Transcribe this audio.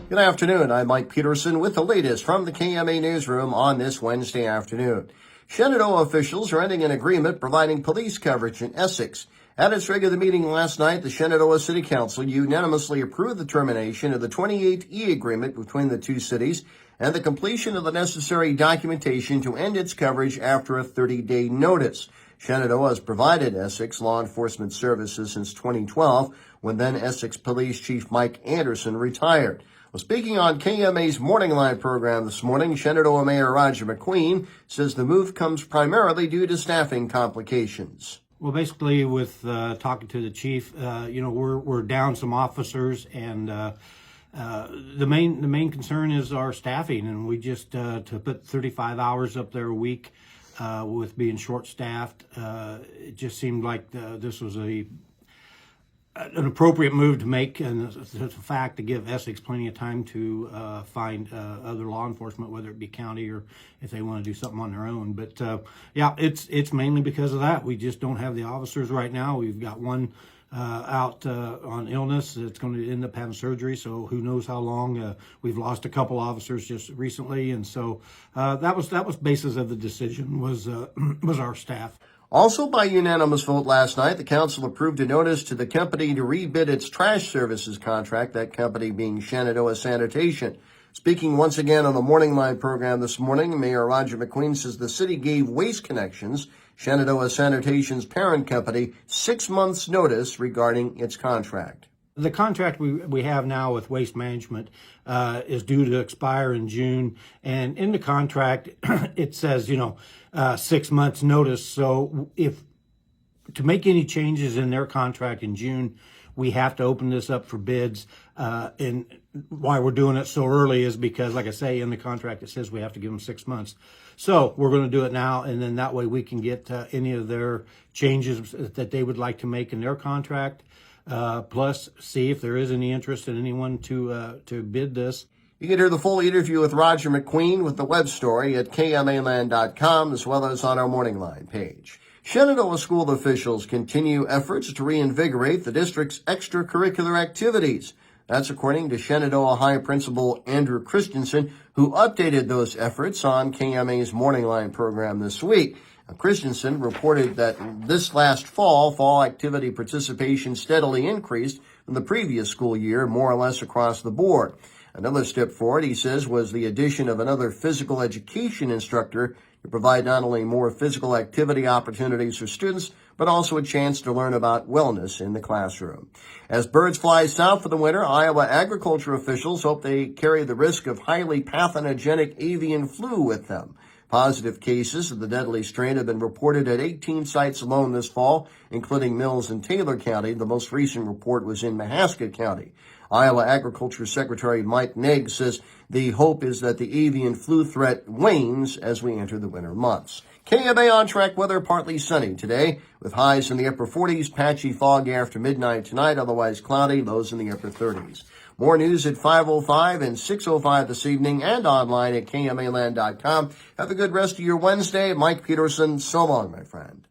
Good afternoon. I'm Mike Peterson with the latest from the KMA newsroom on this Wednesday afternoon. Shenandoah officials are ending an agreement providing police coverage in Essex. At its regular meeting last night, the Shenandoah City Council unanimously approved the termination of the 28E agreement between the two cities and the completion of the necessary documentation to end its coverage after a 30-day notice. Shenandoah has provided Essex law enforcement services since 2012, when then Essex Police Chief Mike Anderson retired. Well, speaking on KMA's Morning Line program this morning, Shenandoah Mayor Roger McQueen says the move comes primarily due to staffing complications. Well, basically, with talking to the chief, we're down some officers, and the main concern is our staffing, and we just to put 35 hours up there a week with being short-staffed, it just seemed like this was an appropriate move to make, and it's a fact to give Essex plenty of time to find other law enforcement, whether it be county or if they want to do something on their own. But yeah, it's mainly because of that. We just don't have the officers right now. We've got one out on illness that's going to end up having surgery, so who knows how long. We've lost a couple officers just recently, and so that was basis of the decision was our staff. Also, by unanimous vote last night, the council approved a notice to the company to rebid its trash services contract, that company being Shenandoah Sanitation. Speaking once again on the Morning Line program this morning, Mayor Roger McQueen says the city gave Waste Connections, Shenandoah Sanitation's parent company, 6 months' notice regarding its contract. The contract we have now with Waste Management is due to expire in June, and in the contract it says 6 months notice. So if to make any changes in their contract in June, we have to open this up for bids. And why we're doing it so early is because, like I say, in the contract it says we have to give them 6 months. So we're going to do it now, and then that way we can get any of their changes that they would like to make in their contract. Plus, see if there is any interest in anyone to bid this. You can hear the full interview with Roger McQueen with the web story at KMAland.com, as well as on our Morning Line page. Shenandoah school officials continue efforts to reinvigorate the district's extracurricular activities. That's according to Shenandoah High Principal Andrew Christensen, who updated those efforts on KMA's Morning Line program this week. Christensen reported that this last fall activity participation steadily increased from the previous school year, more or less across the board. Another step forward, he says, was the addition of another physical education instructor to provide not only more physical activity opportunities for students, but also a chance to learn about wellness in the classroom. As birds fly south for the winter, Iowa agriculture officials hope they carry the risk of highly pathogenic avian flu with them. Positive cases of the deadly strain have been reported at 18 sites alone this fall, including Mills and Taylor County. The most recent report was in Mahaska County. Iowa Agriculture Secretary Mike Negg says the hope is that the avian flu threat wanes as we enter the winter months. KMA on-track weather, partly sunny today, with highs in the upper 40s, patchy fog after midnight tonight, otherwise cloudy, lows in the upper 30s. More news at 5:05 and 6:05 this evening, and online at KMAland.com. Have a good rest of your Wednesday. Mike Peterson, so long, my friend.